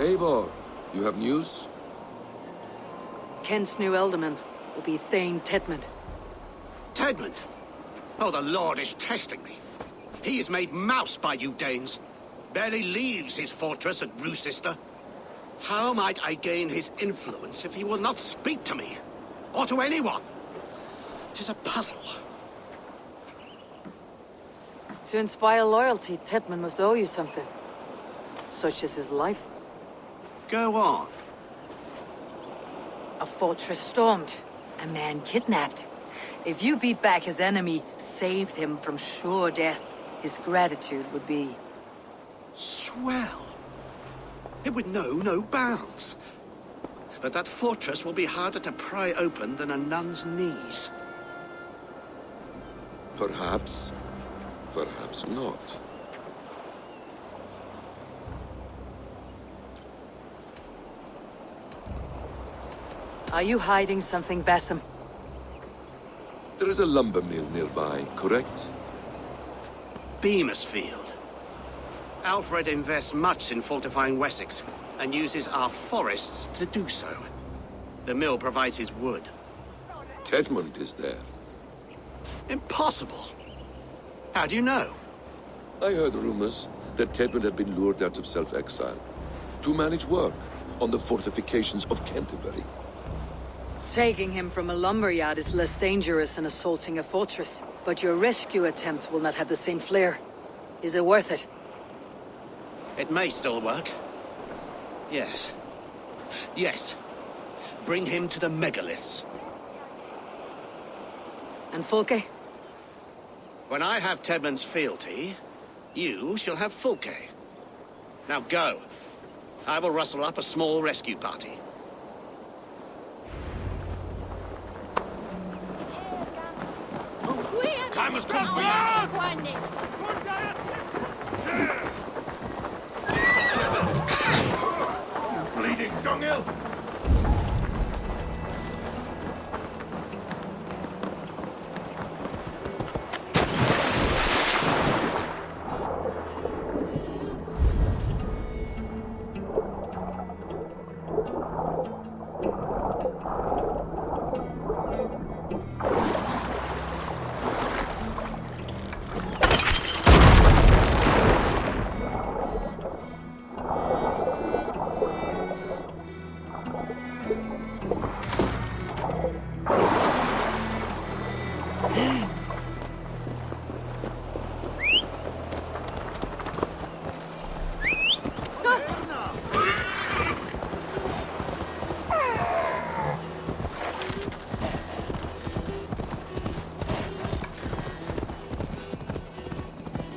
Eivor, you have news? Kent's new ealdorman will be Thane Tedmund. Tedmund? Oh, the Lord is testing me. He is made mouse by you Danes. Barely leaves his fortress at Rouecistre. How might I gain his influence if he will not speak to me? Or to anyone? 'Tis a puzzle. To inspire loyalty, Tedmund must owe you something. Such as his life. Go on. A fortress stormed. A man kidnapped. If you beat back his enemy, saved him from sure death, his gratitude would be... Swell. It would know no bounds. But that fortress will be harder to pry open than a nun's knees. Perhaps. Perhaps not. Are you hiding something, Basim? There is a lumber mill nearby, correct? Beamisfield. Alfred invests much in fortifying Wessex, and uses our forests to do so. The mill provides his wood. Tedmund is there. Impossible! How do you know? I heard rumors that Tedmund had been lured out of self-exile to manage work on the fortifications of Canterbury. Taking him from a lumberyard is less dangerous than assaulting a fortress. But your rescue attempt will not have the same flair. Is it worth it? It may still work. Yes. Yes. Bring him to the megaliths. And Fulke? When I have Tedmund's fealty, you shall have Fulke. Now go. I will rustle up a small rescue party. Time has come for you! Bleeding dunghill!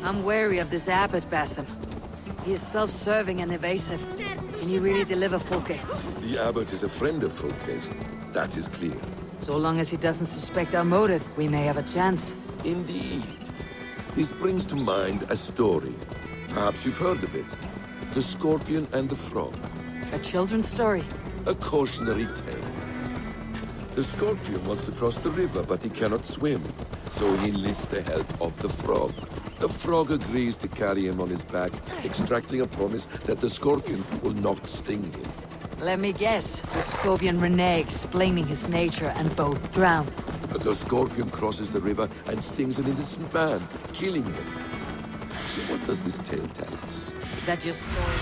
I'm wary of this abbot, Basim. He is self-serving and evasive. Can you really deliver Fulke? The abbot is a friend of Fulke's. That is clear. So long as he doesn't suspect our motive, we may have a chance. Indeed. This brings to mind a story. Perhaps you've heard of it. The Scorpion and the Frog. A children's story? A cautionary tale. The Scorpion wants to cross the river, but he cannot swim. So he enlists the help of the Frog. The Frog agrees to carry him on his back, extracting a promise that the Scorpion will not sting him. Let me guess. The Scorpion reneges, blaming his nature, and both drown. The Scorpion crosses the river and stings an innocent man, killing him. So what does this tale tell us? That your story...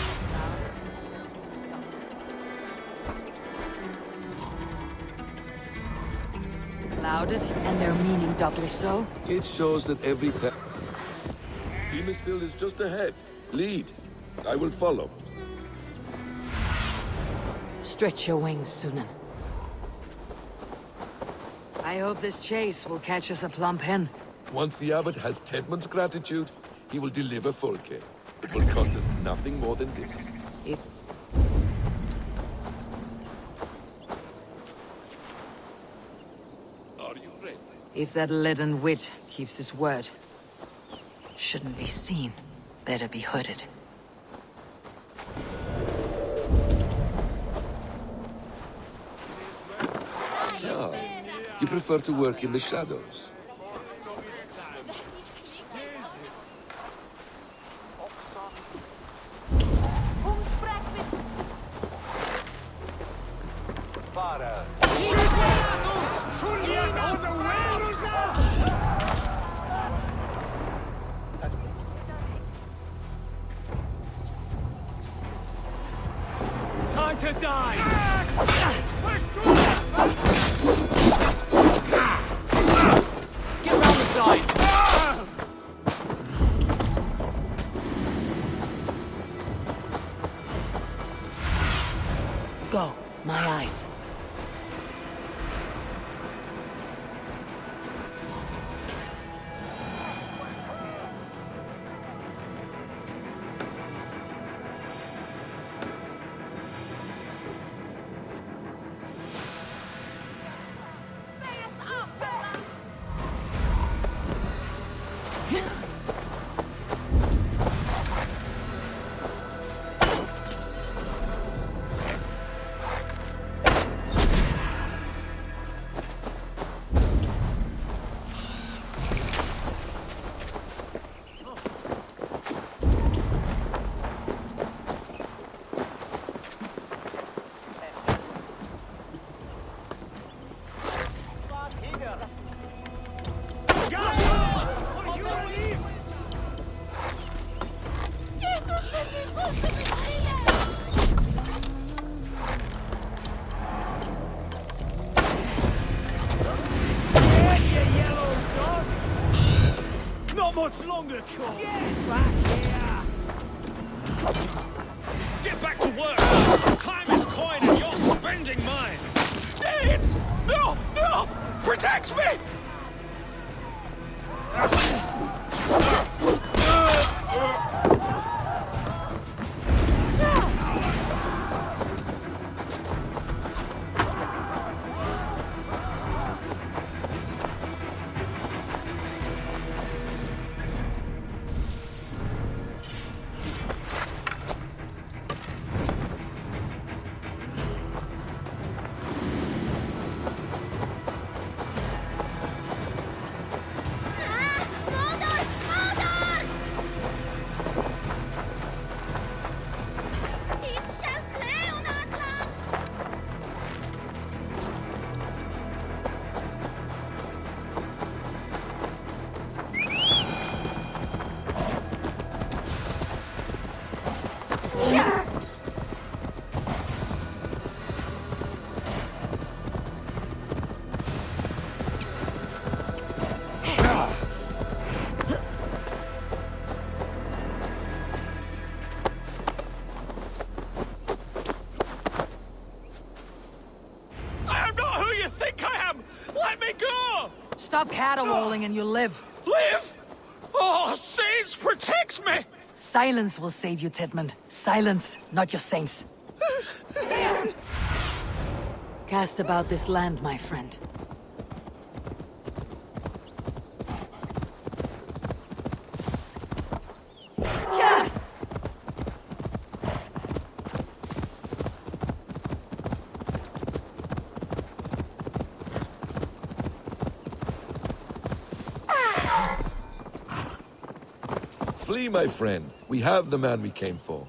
clouded, and their meaning doubly so? It shows that every time... Beamisfield is just ahead. Lead. I will follow. Stretch your wings, Sunan. I hope this chase will catch us a plump hen. Once the abbot has Tedmund's gratitude, he will deliver Fulke. It will cost us nothing more than this. If... Are you ready? if that leaden wit keeps his word. Shouldn't be seen. Better be hooded. Ah, you prefer to work in the shadows. Time to die! Get round the side! Go, my eyes. Not much longer, Cole! Get back here! Get back to work! Climb his coin and you're spending mine! Danes! No! No! Protect me! Stop caterwauling and you'll live. Live? Oh, saints, protect me! Silence will save you, Tidmund. Silence, not your saints. Cast about this land, my friend. Flee, my friend. We have the man we came for.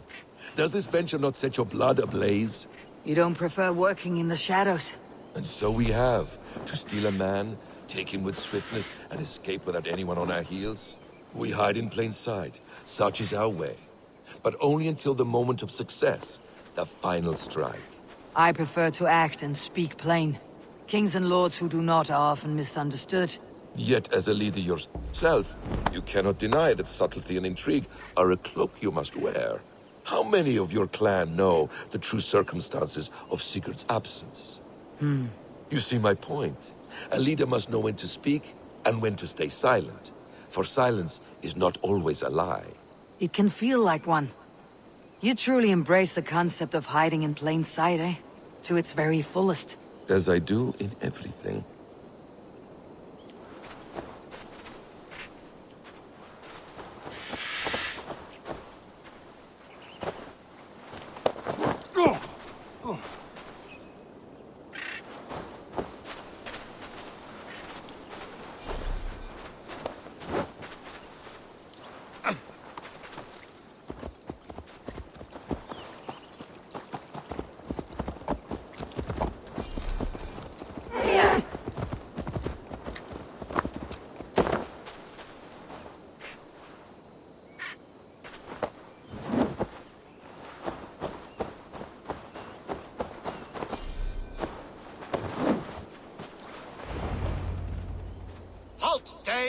Does this venture not set your blood ablaze? You don't prefer working in the shadows? And so we have. To steal a man, take him with swiftness, and escape without anyone on our heels? We hide in plain sight. Such is our way. But only until the moment of success. The final strike. I prefer to act and speak plain. Kings and lords who do not are often misunderstood. Yet, as a leader yourself, you cannot deny that subtlety and intrigue are a cloak you must wear. How many of your clan know the true circumstances of Sigurd's absence? You see my point. A leader must know when to speak and when to stay silent. For silence is not always a lie. It can feel like one. You truly embrace the concept of hiding in plain sight, eh? To its very fullest. As I do in everything.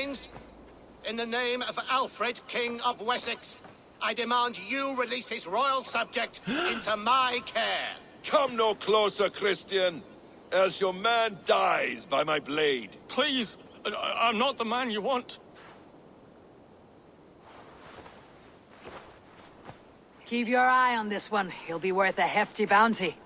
Danes, in the name of Alfred, King of Wessex, I demand you release his royal subject into my care. Come no closer, Christian, else your man dies by my blade. Please, I'm not the man you want. Keep your eye on this one. He'll be worth a hefty bounty.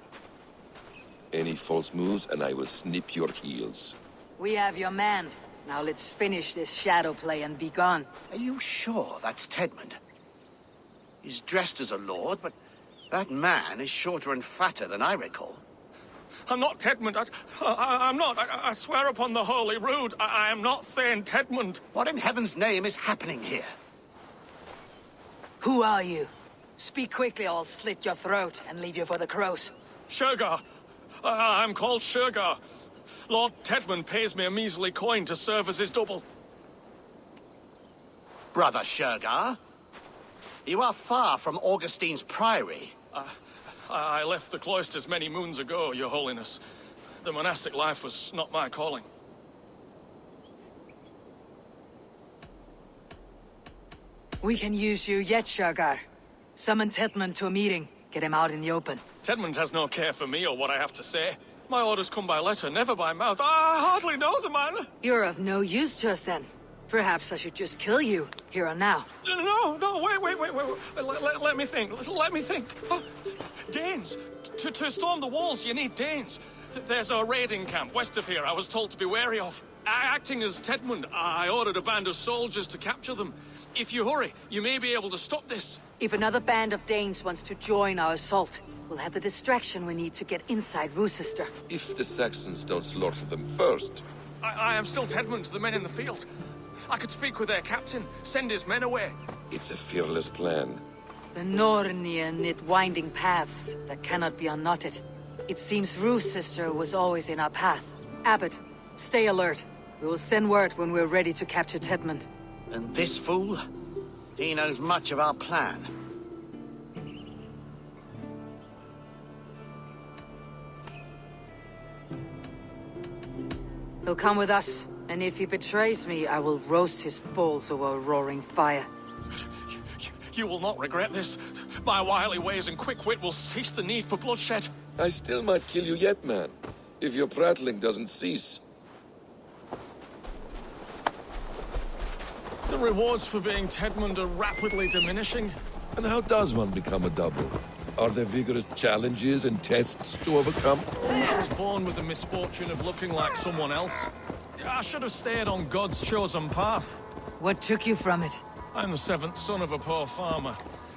Any false moves, and I will snip your heels. We have your man. Now let's finish this shadow play and be gone. Are you sure that's Tedmund? He's dressed as a lord, but that man is shorter and fatter than I recall. I'm not Tedmund. I'm not. I swear upon the Holy Rood, I am not Thane Tedmund. What in heaven's name is happening here? Who are you? Speak quickly or I'll slit your throat and leave you for the crows. Shergar. I'm called Shergar. Lord Tedmund pays me a measly coin to serve as his double. Brother Shergar? You are far from Augustine's priory. I left the cloisters many moons ago, Your Holiness. The monastic life was not my calling. We can use you yet, Shergar. Summon Tedmund to a meeting. Get him out in the open. Tedmund has no care for me or what I have to say. My orders come by letter, never by mouth. I hardly know the man. You're of no use to us then. Perhaps I should just kill you, here and now. No, wait. Let me think. Let me think. Oh, Danes. To storm the walls, you need Danes. There's a raiding camp west of here I was told to be wary of. Acting as Tedmund, I ordered a band of soldiers to capture them. If you hurry, you may be able to stop this. If another band of Danes wants to join our assault, we'll have the distraction we need to get inside Rouecistre. If the Saxons don't slaughter them first. I am still Tedmund to the men in the field. I could speak with their captain, send his men away. It's a fearless plan. The Nornia knit winding paths that cannot be unknotted. It seems Rouecistre was always in our path. Abbot, stay alert. We will send word when we're ready to capture Tedmund. And this fool? He knows much of our plan. He'll come with us, and if he betrays me, I will roast his balls over a roaring fire. You will not regret this. My wily ways and quick wit will cease the need for bloodshed. I still might kill you yet, man, if your prattling doesn't cease. The rewards for being Tedmund are rapidly diminishing. And how does one become a double? Are there vigorous challenges and tests to overcome? I was born with the misfortune of looking like someone else. I should have stayed on God's chosen path. What took you from it? I'm the seventh son of a poor farmer,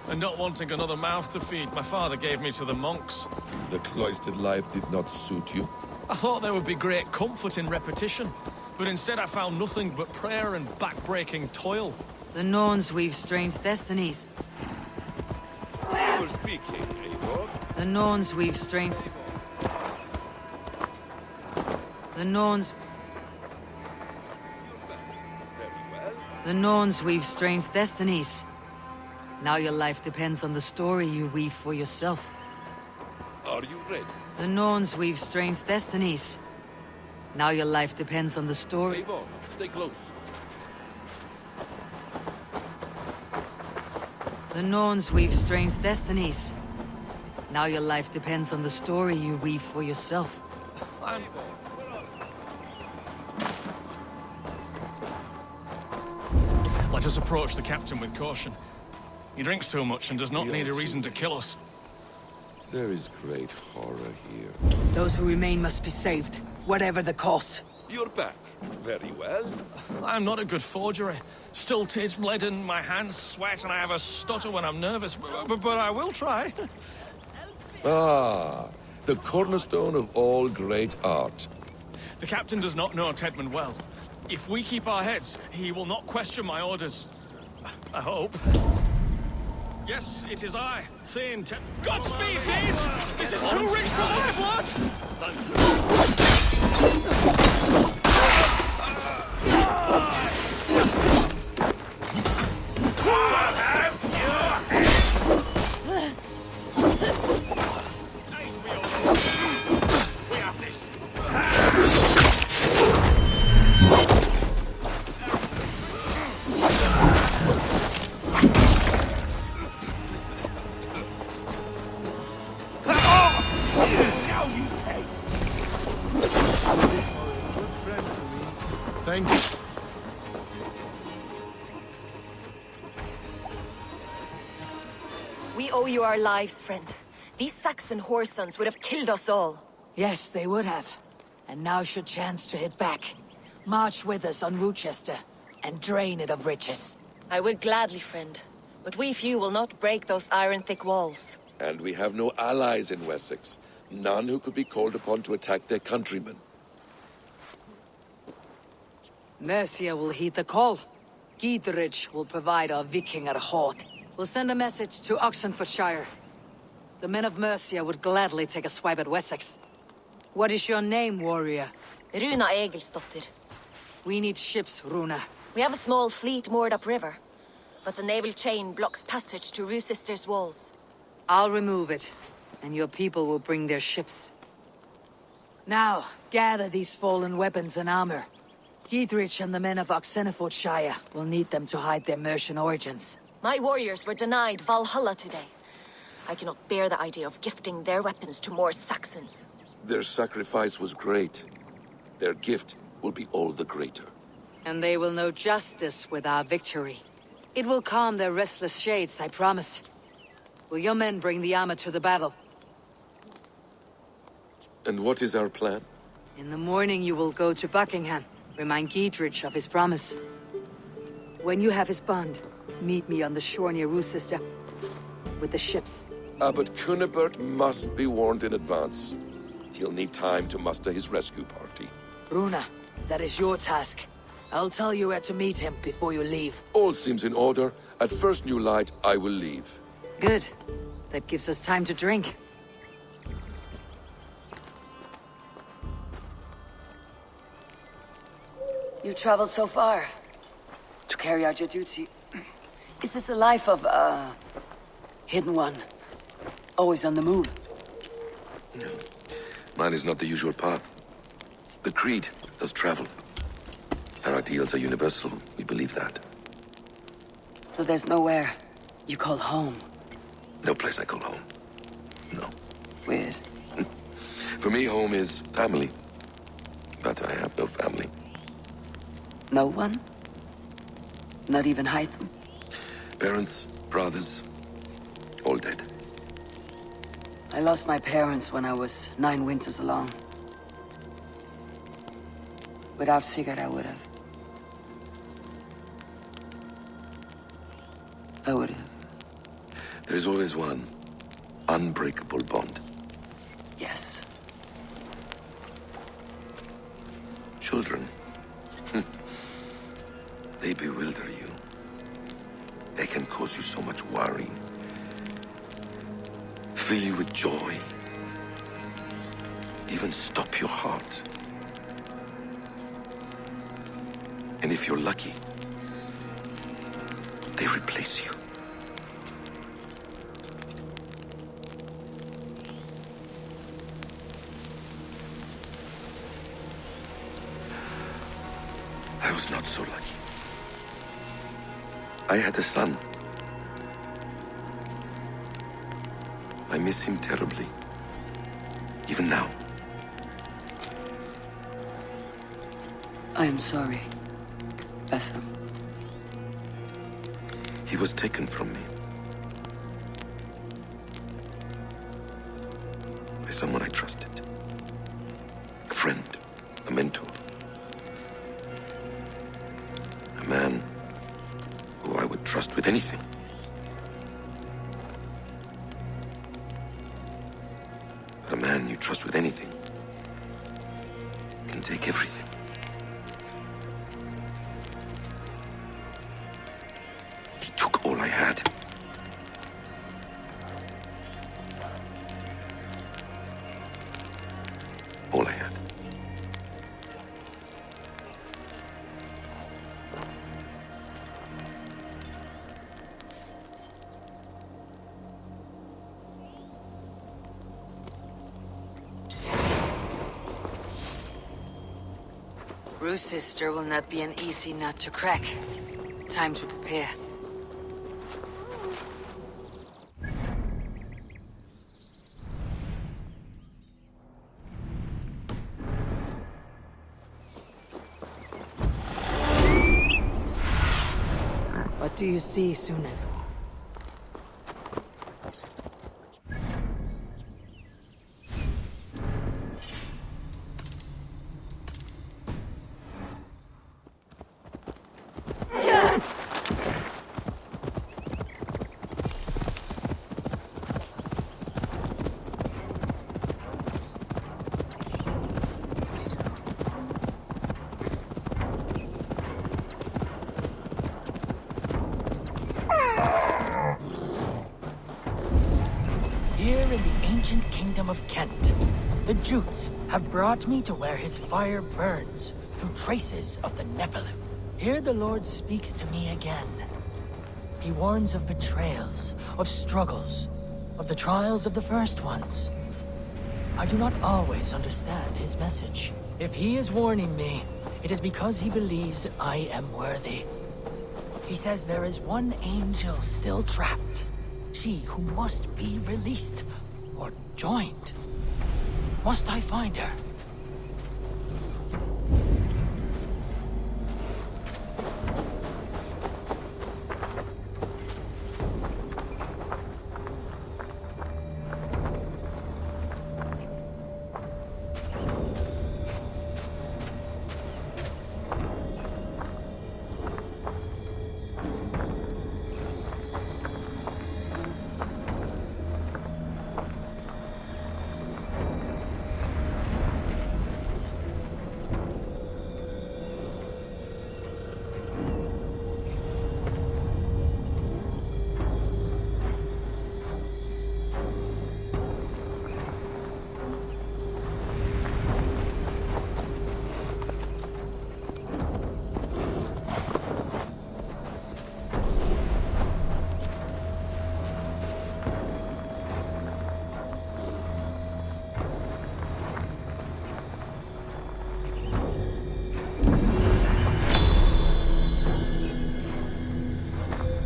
and not wanting another mouth to feed, my father gave me to the monks. The cloistered life did not suit you. I thought there would be great comfort in repetition, but instead I found nothing but prayer and back-breaking toil. The Norns weave strange destinies. You were speaking, Eivor. The Norns weave strange... The Norns... The Norns weave strange destinies. Now your life depends on the story you weave for yourself. Are you ready? The Norns weave strange destinies. Now your life depends on the story. Eivor, stay close. The Norns weave strange destinies. Now your life depends on the story you weave for yourself. Let us approach the captain with caution. He drinks too much and does not need a reason to kill us. There is great horror here. Those who remain must be saved, whatever the cost. You're back. Very well. I'm not a good forgery. Stilted, leaden, my hands sweat, and I have a stutter when I'm nervous. But I will try. Ah, the cornerstone of all great art. The captain does not know Tedmund well. If we keep our heads, he will not question my orders. I hope. Yes, it is I, Thane Tedmund. Godspeed, Danes! This is too rich for my blood! We have this. Now you pay! Good friend to me. Thank you. We owe you our lives, friend. These Saxon whoresons would have killed us all. Yes, they would have. And now's your chance to hit back. March with us on Rouecistre, and drain it of riches. I would gladly, friend. But we few will not break those iron-thick walls. And we have no allies in Wessex. None who could be called upon to attack their countrymen. Mercia will heed the call. Gidrich will provide our Vikinger Hort. We'll send a message to Oxenfordshire. The men of Mercia would gladly take a swipe at Wessex. What is your name, warrior? Runa Egilsdotter. We need ships, Runa. We have a small fleet moored upriver, but the naval chain blocks passage to Rouecistre's walls. I'll remove it, and your people will bring their ships. Now, gather these fallen weapons and armor. Gidrich and the men of Oxenfordshire will need them to hide their Mercian origins. My warriors were denied Valhalla today. I cannot bear the idea of gifting their weapons to more Saxons. Their sacrifice was great. Their gift will be all the greater. And they will know justice with our victory. It will calm their restless shades, I promise. Will your men bring the armor to the battle? And what is our plan? In the morning you will go to Buckingham. Remind Gidrich of his promise. When you have his bond, meet me on the shore near Rouecistre. With the ships. Abbot Cunibert must be warned in advance. He'll need time to muster his rescue party. Runa, that is your task. I'll tell you where to meet him before you leave. All seems in order. At first new light, I will leave. Good. That gives us time to drink. You traveled so far to carry out your duty. Is this the life of a hidden one? Always on the move? No. Mine is not the usual path. The Creed does travel. Our ideals are universal. We believe that. So there's nowhere you call home? No place I call home. No. Weird. For me, home is family. But I have no family. No one? Not even Hytham? Parents, brothers, all dead. I lost my parents when I was 9 winters along. Without Sigurd, I would have. There is always one unbreakable bond. Yes. Children. They bewilder you. They can cause you so much worry. Fill you with joy. Even stop your heart. And if you're lucky, they replace you. I was not so lucky. I had a son. I miss him terribly. Even now. I am sorry, Bessa. He was taken from me. By someone I trusted. A friend, a mentor. A man who I would trust with anything. But a man you trust with anything can take everything. He took all I had. All I had. Rouecistre will not be an easy nut to crack. Time to prepare. do you see, Sunan? Here in the ancient kingdom of Kent, the Jutes have brought me to where his fire burns through traces of the Nephilim. Here the Lord speaks to me again. He warns of betrayals, of struggles, of the trials of the first ones. I do not always understand his message. If he is warning me, it is because he believes that I am worthy. He says there is one angel still trapped. She who must be released, or joined. Must I find her?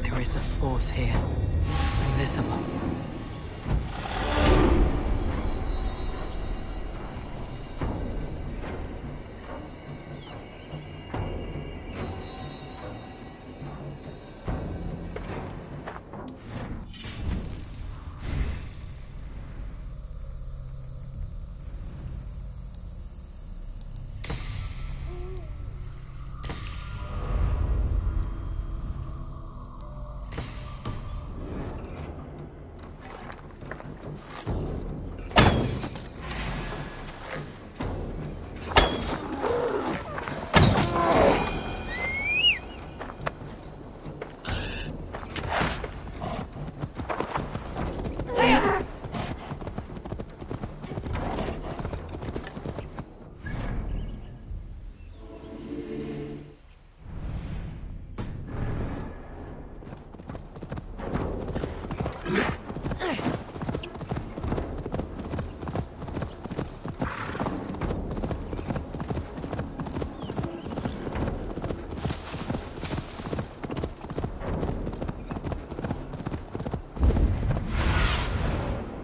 There is a force here. Invisible.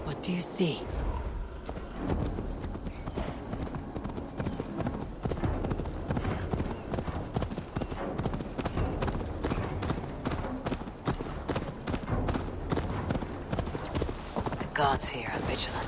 What do you see? The gods here are vigilant.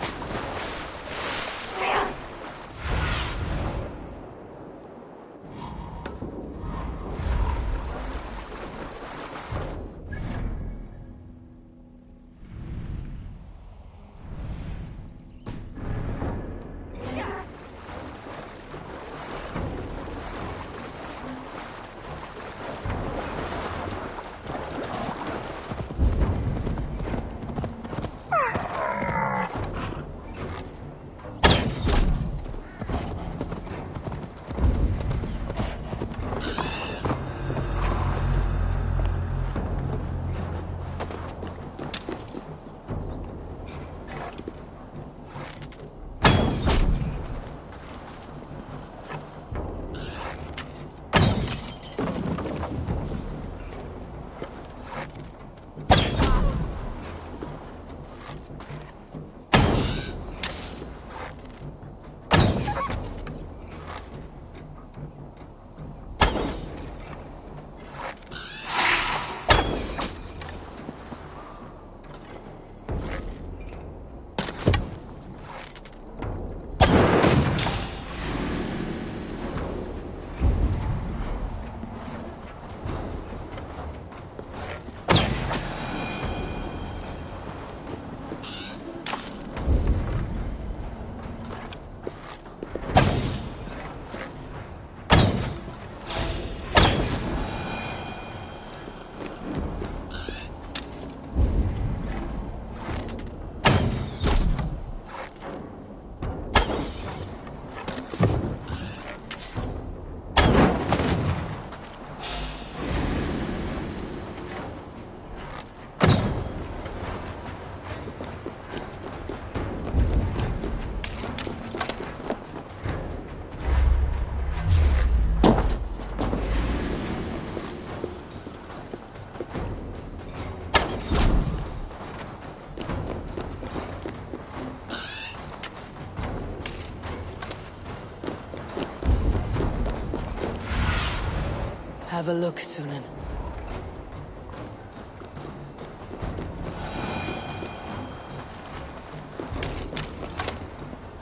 Have a look, Sunan.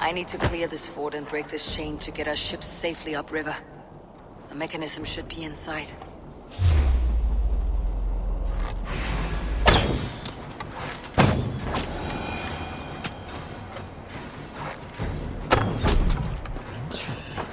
I need to clear this fort and break this chain to get our ships safely upriver. The mechanism should be inside. Interesting.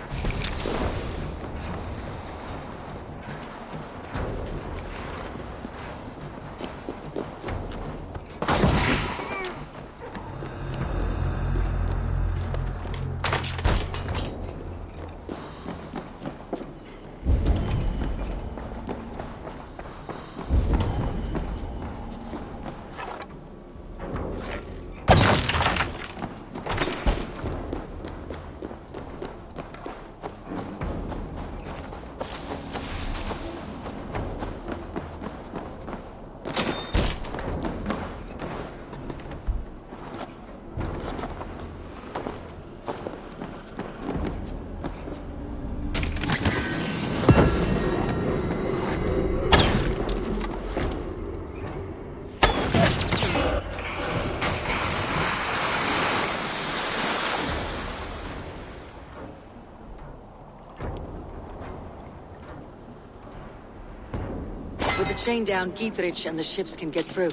With the chain down, Gietrich and the ships can get through.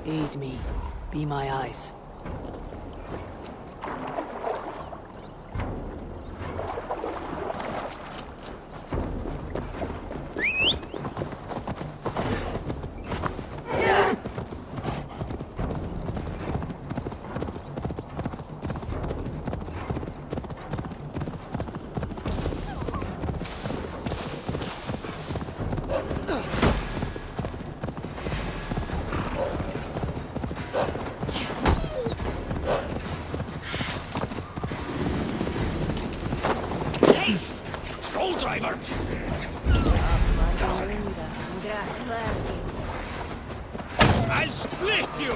Aid me. Be my eyes. Driver! I'll split you!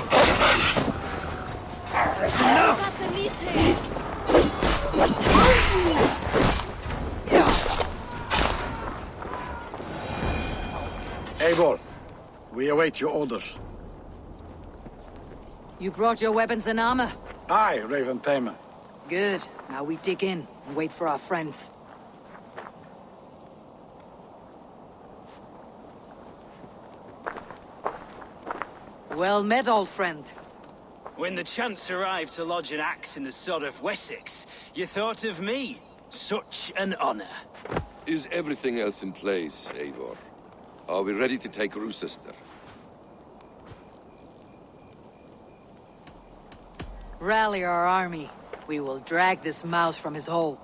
Eivor, we await your orders. You brought your weapons and armor? Aye, Raven Tamer. Good. Now we dig in and wait for our friends. Well met, old friend. When the chance arrived to lodge an axe in the sod of Wessex, you thought of me. Such an honor. Is everything else in place, Eivor? Are we ready to take Rouecistre? Rally our army. We will drag this mouse from his hole.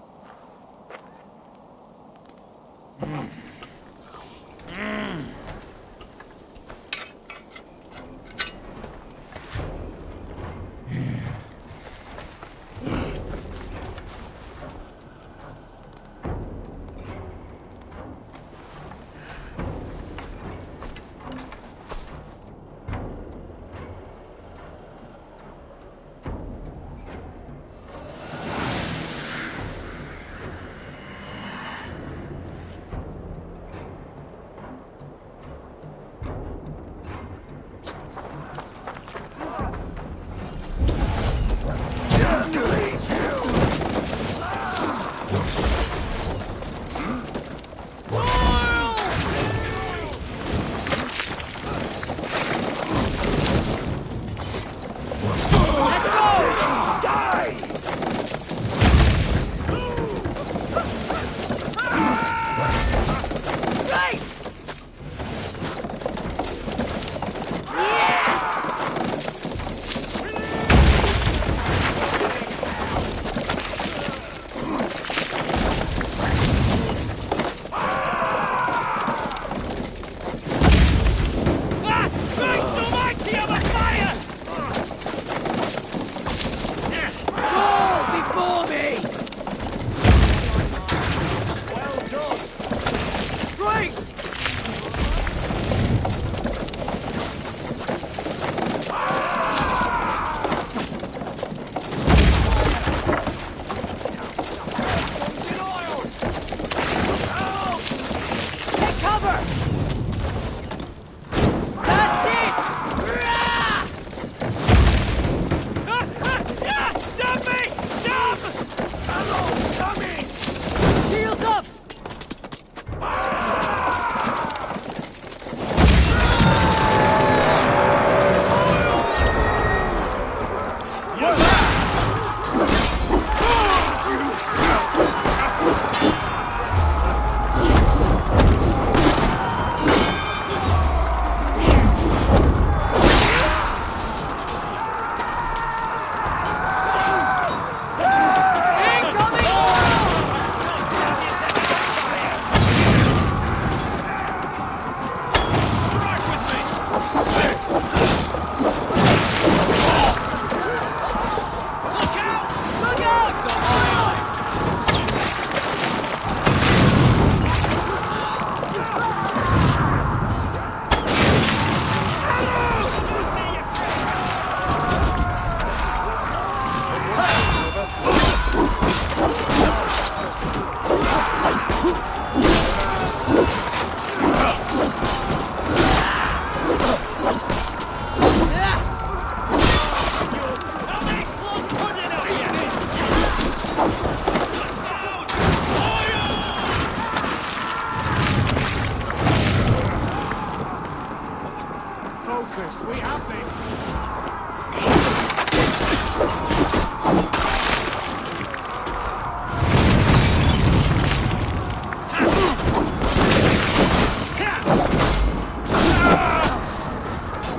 focus. We have this.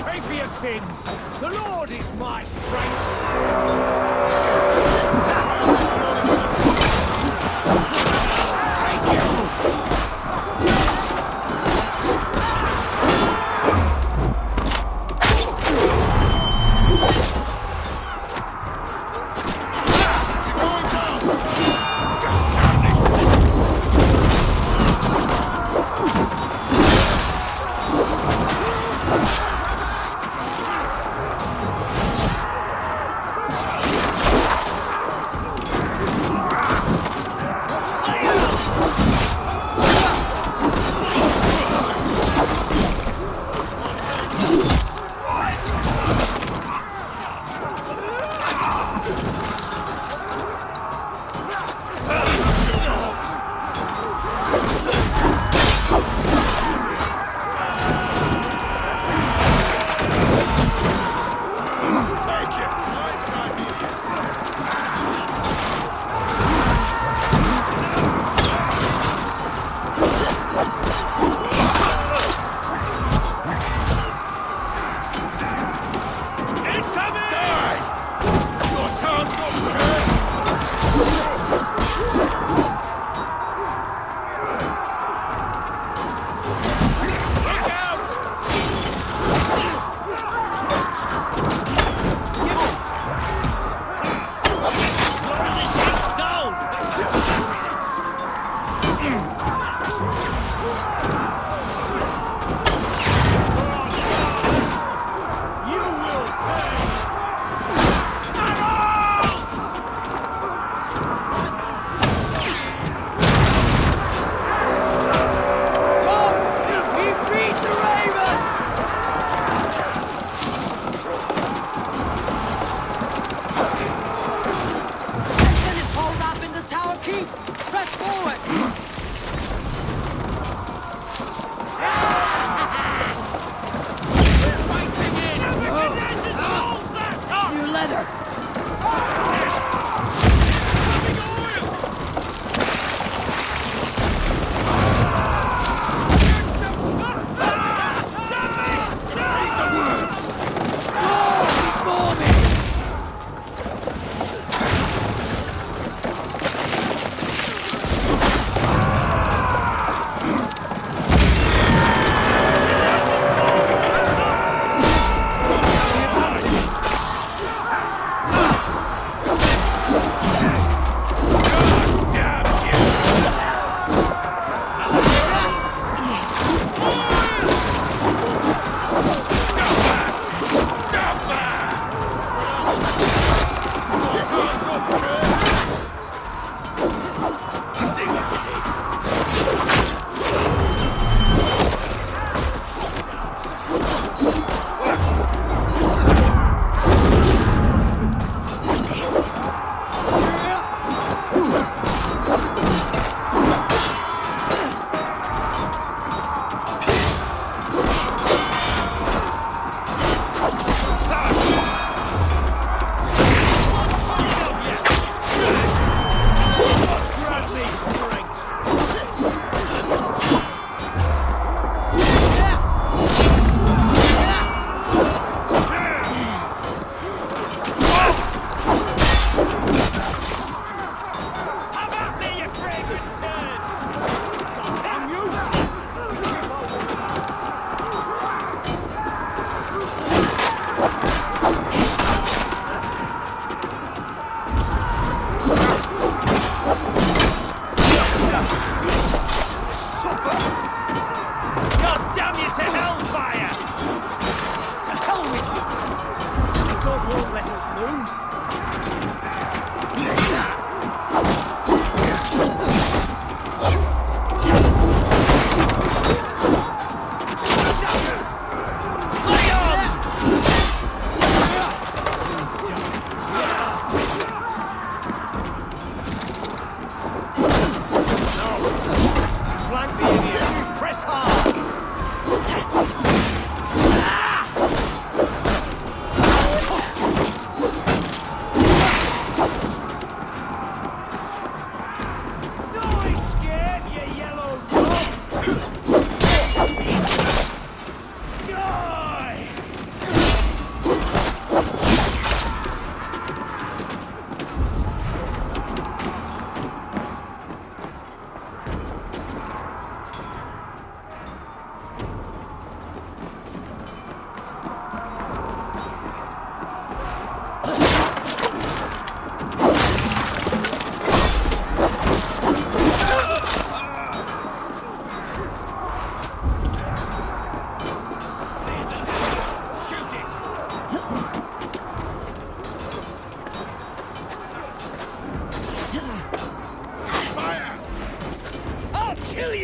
Pay for your sins. The Lord is my strength.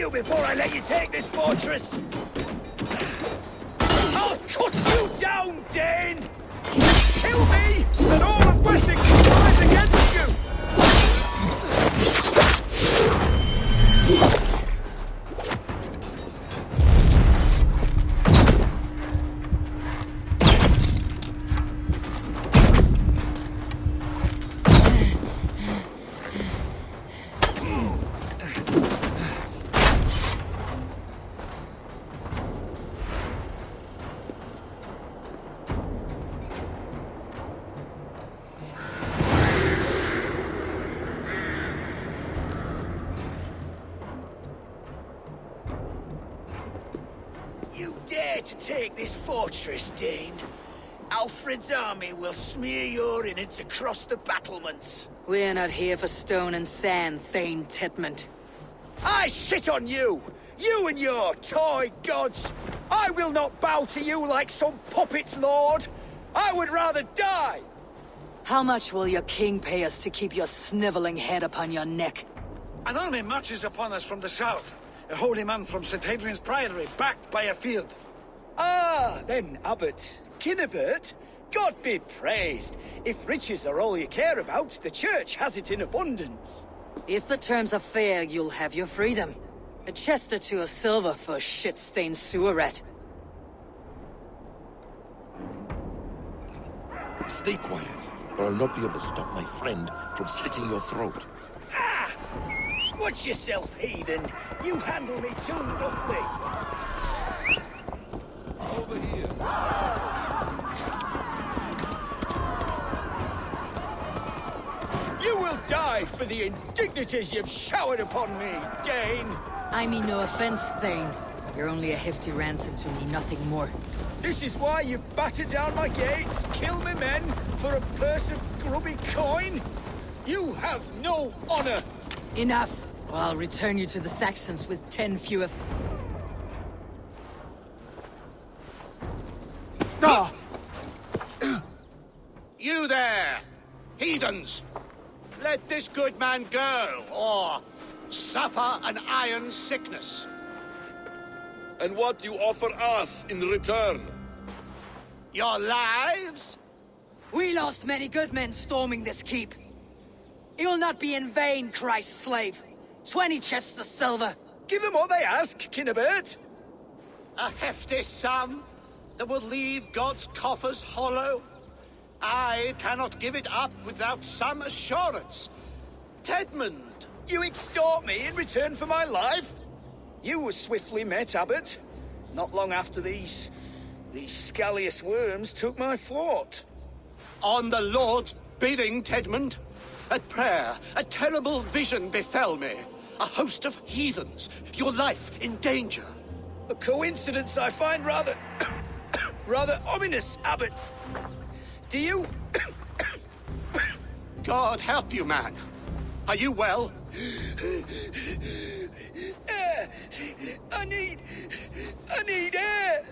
you before I let you take this fortress! I'll cut you down, Dane! Kill me, and all of Wessex will rise against you! You dare to take this fortress, Dane? Alfred's army will smear your innards across the battlements. We're not here for stone and sand, Thane Tedmund. I shit on you! You and your toy gods! I will not bow to you like some puppet's lord! I would rather die! How much will your king pay us to keep your sniveling head upon your neck? An army marches upon us from the south. A holy man from St. Hadrian's Priory, backed by a field. Ah, then, Abbot. Kinnebert, God be praised. If riches are all you care about, the church has it in abundance. If the terms are fair, you'll have your freedom. A chest or two of silver for a shit-stained sewer rat. Stay quiet, or I'll not be able to stop my friend from slitting your throat. Ah! Watch yourself, heathen. You handle me too roughly. Over here. You will die for the indignities you've showered upon me, Dane. I mean no offense, Thane. You're only a hefty ransom to me, nothing more. This is why you batter down my gates, kill me men, for a purse of grubby coin? You have no honor! Enough! Or I'll return you to the Saxons with 10 fewer... You there! Heathens! Let this good man go, or suffer an iron sickness. And what you offer us in return? Your lives? We lost many good men storming this keep. It will not be in vain, Christ's slave. 20 chests of silver. Give them what they ask, Kinnebert. A hefty sum that will leave God's coffers hollow? I cannot give it up without some assurance. Tedmund! You extort me in return for my life? You were swiftly met, Abbot. Not long after these scallious worms took my fort. On the Lord's bidding, Tedmund. At prayer, a terrible vision befell me. A host of heathens, your life in danger. A coincidence I find rather... rather ominous, Abbot. Do you... God help you, man. Are you well? Air! I need air!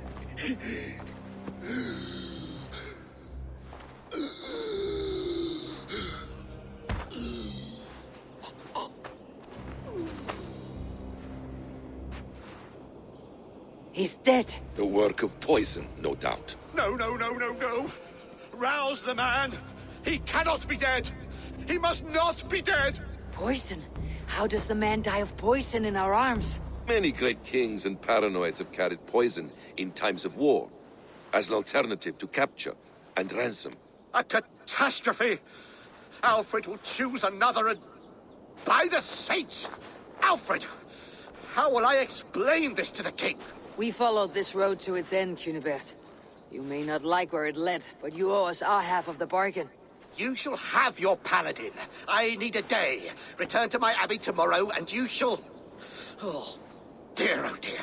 He's dead. The work of poison, no doubt. No, no, no, no, no. Rouse the man. He cannot be dead. He must not be dead. Poison? How does the man die of poison in our arms? Many great kings and paranoids have carried poison in times of war, as an alternative to capture and ransom. A catastrophe. Alfred will choose another and... By the saints! Alfred! How will I explain this to the king? We followed this road to its end, Cunibert. You may not like where it led, but you owe us our half of the bargain. You shall have your paladin. I need a day. Return to my abbey tomorrow, and you shall... Oh, dear, oh dear.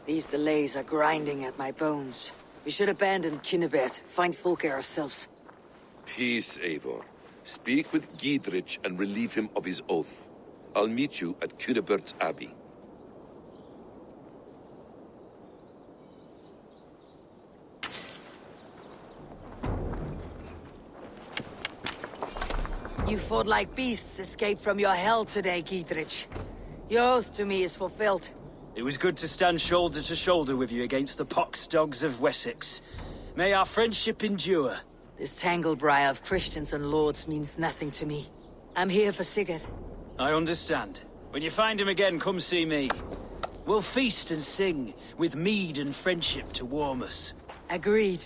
These delays are grinding at my bones. We should abandon Cunibert, find Fulke ourselves. Peace, Eivor. Speak with Giedrich and relieve him of his oath. I'll meet you at Cunebert's Abbey. You fought like beasts escaped from your hell today, Giedrich. Your oath to me is fulfilled. It was good to stand shoulder to shoulder with you against the pox dogs of Wessex. May our friendship endure. This tangle-briar of Christians and lords means nothing to me. I'm here for Sigurd. I understand. When you find him again, come see me. We'll feast and sing, with mead and friendship to warm us. Agreed.